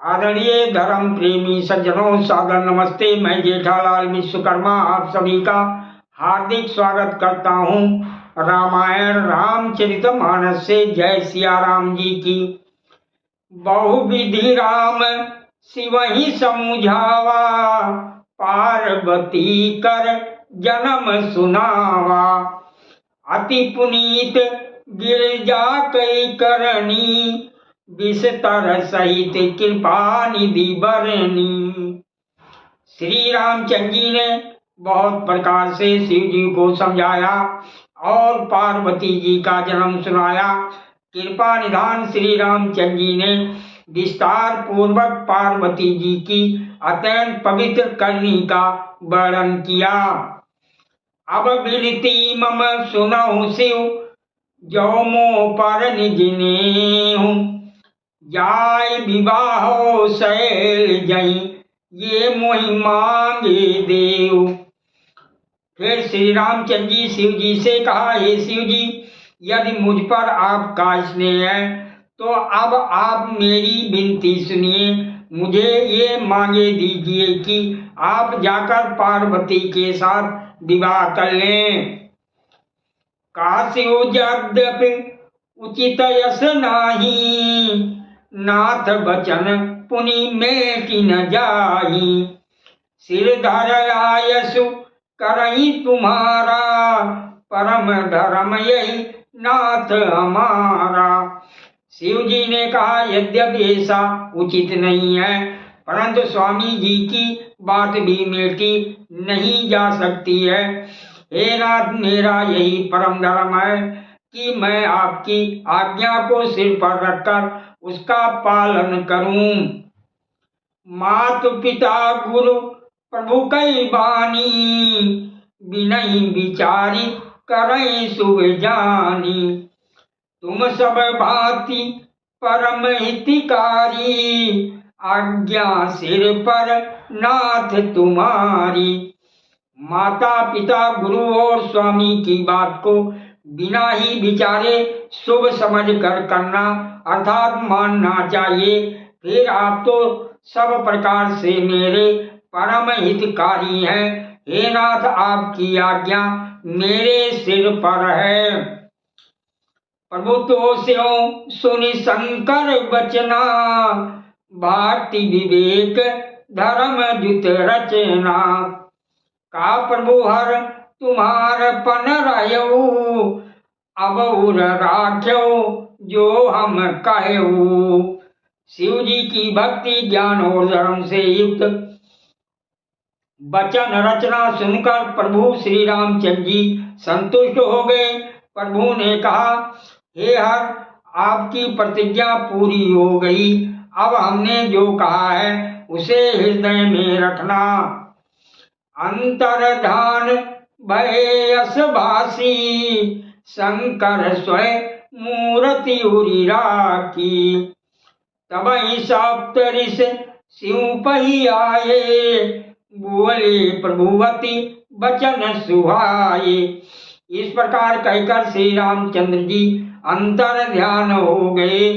आदरणीय धर्म प्रेमी सज्जनों, सादर नमस्ते। मैं जेठालाल विश्वकर्मा आप सभी का हार्दिक स्वागत करता हूं। रामायण रामचरितमानस से जय सिया राम जी की। बहुविधि राम शिवहि समुझावा, पार्वती कर जन्म सुनावा। अति पुनीत गिरजा कई करनी, विस्तर सहित कृपा निधि बरनी। श्री रामचंद्र जी ने बहुत प्रकार से शिव जी को समझाया और पार्वती जी का जन्म सुनाया। कृपा निधान श्री रामचंद्र जी ने विस्तार पूर्वक पार्वती जी की अत्यंत पवित्र करनी का वर्णन किया। अब विनती मम सुनहु शिव, जो मो पर निज नेहु। जाय विवाहो शैल जई, ये मोहि मांगे देव। फिर श्री रामचंद्र जी शिव जी से कहा, हे शिव जी, यदि मुझ पर आपका स्नेह है तो अब आप मेरी विनती सुनिए। मुझे ये मांगे दीजिए कि आप जाकर पार्वती के साथ विवाह कर लें। काशियो यद्यपि उचित यस नाही, नाथ बचन पुनि मेटि न जाही। सिर धर आयसु करई तुम्हारा, परम धर्म यही नाथ हमारा। शिव जी ने कहा, यद्यपि ऐसा उचित नहीं है, परंतु स्वामी जी की बात भी मेटी नहीं जा सकती है। हे नाथ, मेरा यही परम धर्म है कि मैं आपकी आज्ञा को सिर पर रखकर उसका पालन करूं। मातु पिता गुरु प्रभु कई बानी, बिनहि विचारी करई शुभ जानी। तुम सब भांति परम हितकारी, आज्ञा सिर पर नाथ तुम्हारी। माता पिता गुरु और स्वामी की बात को बिना ही विचारे शुभ समझ कर करना अर्थात मानना चाहिए। फिर आप तो सब प्रकार से मेरे परम हितकारी हैं। हे नाथ, आपकी आज्ञा मेरे सिर पर है। प्रभु तो स्यो सुनि शंकर बचना, भारती विवेक धर्म जुत रचना। का प्रभु हर तुम्हार पन रहु, अब उर राख्यो जो हम कहू। शिव जी की भक्ति ज्ञान और धर्म से युक्त वचन रचना सुनकर प्रभु श्री रामचंद्र जी संतुष्ट हो गए। प्रभु ने कहा, हे हर, आपकी प्रतिज्ञा पूरी हो गई। अब हमने जो कहा है उसे हृदय में रखना। अंतर्धान भयस भासी, शंकर स्वयं मूर्ति उरी राखी। तबहि सप्तऋष शिव पही आए, बोले प्रभुवती बचन सुहाए। इस प्रकार कहकर श्री रामचंद्र जी अंतर ध्यान हो गए।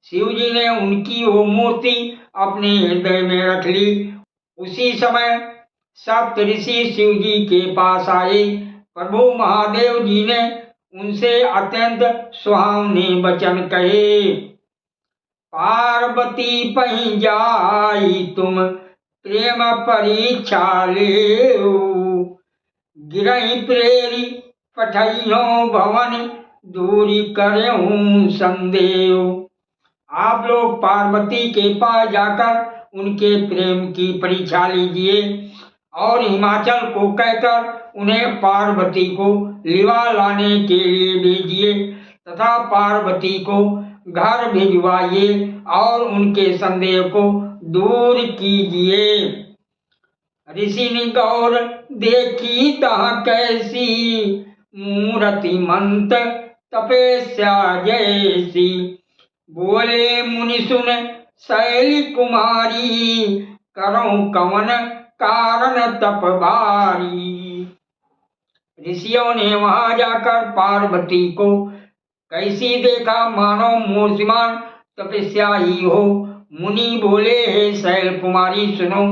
शिव जी ने उनकी वो मूर्ति अपने हृदय में रख ली। उसी समय सप्त ऋषि शिव जी के पास आए। प्रभु महादेव जी ने उनसे अत्यंत सुहावने वचन कहे। पार्वती पही जाई तुम प्रेम परीक्षा लेऊ, गिरहि प्रेरी पठइयो भवन, दूरी करेहूं संदेह। आप लोग पार्वती के पास जाकर उनके प्रेम की परीक्षा लीजिए और हिमाचल को कहकर उन्हें पार्वती को लिवा लाने के लिए भेजिए तथा पार्वती को घर भिजवाइए और उनके संदेह को दूर कीजिए। ऋषि ने गौर देखी तह कैसी, मूर्ति मंत तपस्या जैसी। बोले मुनि सुन शैली कुमारी, करो कवन कारण तप भारी। ऋषियों ने वहां जाकर पार्वती को कैसी देखा, मानो मूर्तिमान तपस्या ही हो मुनि बोले, हे शैल कुमारी सुनो,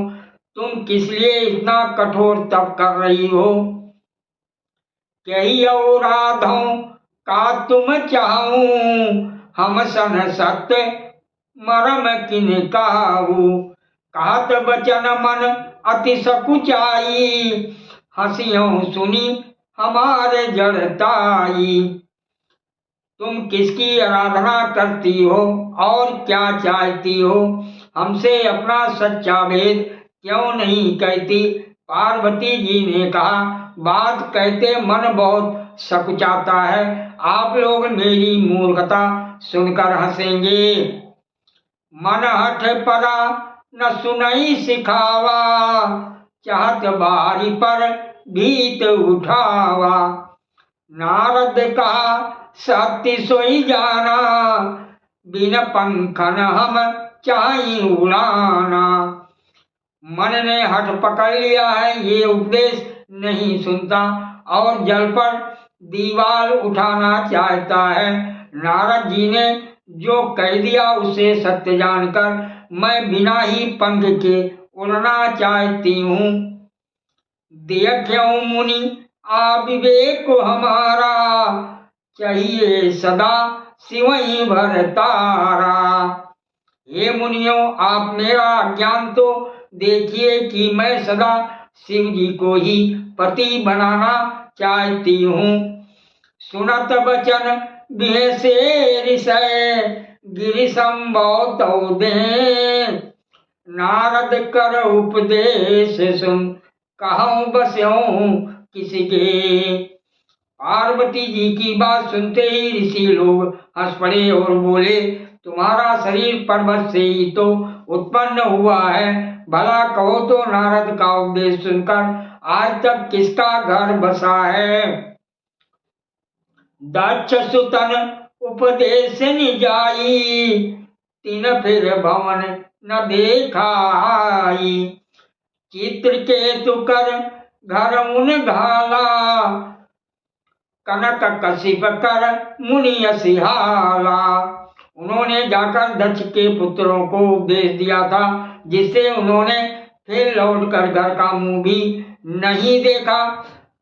तुम किस लिए इतना कठोर तप कर रही हो? कही और राधों का तुम चाहूं, हम सन सत्य मरम किन काहू। कहत बचन मन अति सकुचाई, हंसियों सुनी हमारे जड़ताई। तुम किसकी आराधना करती हो और क्या चाहती हो? हमसे अपना सच्चा भेद क्यों नहीं कहती? पार्वती जी ने कहा, बात कहते मन बहुत सकुचाता है। आप लोग मेरी मूर्खता सुनकर हंसेंगे। मन हठ परा न सुनई सिखावा, चाहत बारी पर भीत उठावा। नारद कहा, सत्य सोई जाना, बिन पंखन हम चाही उड़ाना। मन ने हठ पकड़ लिया है, ये उपदेश नहीं सुनता और जल पर दीवार उठाना चाहता है। नारद जी ने जो कह दिया उसे सत्य जानकर मैं बिना ही पंख के उड़ना चाहती हूँ। देखो मुनि अविवेक हमारा, चाहिए सदा शिव ही भरतारा। हे मुनियों, आप मेरा ज्ञान तो देखिए कि मैं सदा शिव जी को ही पति बनाना चाहती हूँ। सुनत बचन बिहसे ऋषय, गिरि संभव तो दे। नारद कर उपदेश सुन, कहूँ बस्यों किसके। पार्वती जी की बात सुनते ही ऋषि लोग हंस पड़े और बोले, तुम्हारा शरीर पर्वत से ही तो उत्पन्न हुआ है। भला कहो तो नारद का उपदेश सुनकर आज तक किसका घर बसा है? दक्ष सुतन उपदेश निजाई, तीन फिर भवन न देखाई। चित्रकेतु कर घर मुन घाला, कनक कशिप कर मुनि सिहाला। उन्होंने जाकर दक्ष के पुत्रों को उपदेश दिया था, जिससे उन्होंने फिर लौटकर घर का मुंह भी नहीं देखा।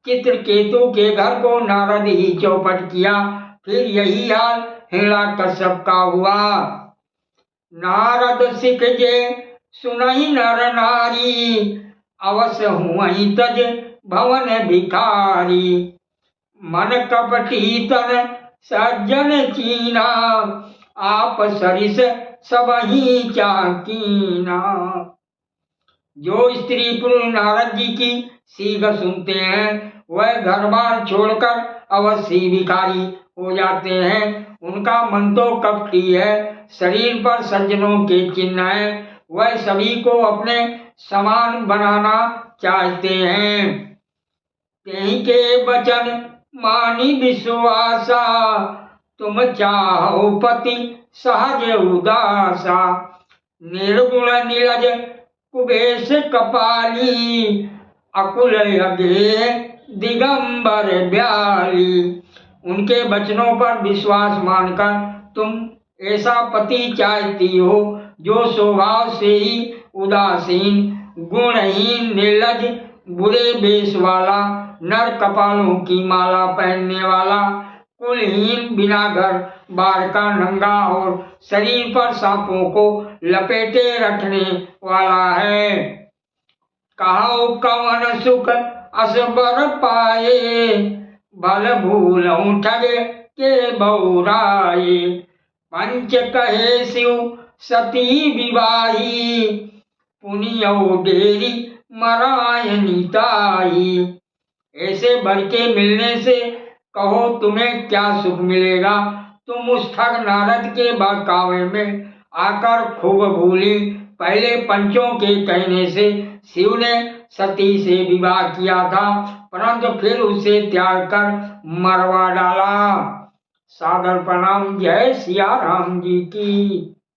चित्रकेतु के घर को नारद ही चौपट किया। फिर यही हाल हिरण्यकश्यप का हुआ। नारद सिख जे सुनहि नर नारी, अवश्य हुई तज भवन भिखारी। मन कपटी तन सज्जन चीना, आप सरिस सब ही चाकीना। जो स्त्री पुरुष नारद जी की सीख सुनते हैं वह घर बार छोड़कर अवश्य भिखारी हो जाते हैं। उनका मन तो कपटी है, शरीर पर सज्जनों के चिन्ह है, वह सभी को अपने समान बनाना चाहते हैं। तेहि के वचन मानी विश्वासा, तुम चाहो पति सहज उदासा। निर्गुण नीरज कुबेश कपाली, अकुल अगे दिगंबर ब्याली। उनके वचनों पर विश्वास मानकर तुम ऐसा पति चाहती हो जो स्वभाव से ही उदासीन, गुणहीन, निर्लज, बुरे वेश वाला, नर कपालों की माला पहनने वाला, कुलहीन, बिना घर बार का, नंगा और शरीर पर सांपों को लपेटे रखने वाला है। कहो कवन सुख असबर पाए, भल भूलऊं ठग के बौराए। पंच कहे शिव सती विवाही, पुनियो डेरी मरायनी ताई। ऐसे वर के मिलने से कहो तुम्हें क्या सुख मिलेगा? तुम उस ठग नारद के बहकावे में आकर खूब भूली। पहले पंचों के कहने से शिव ने सती से विवाह किया था, परंतु फिर उसे त्याग कर मरवा डाला। सादर प्रणाम। जय सिया राम जी की।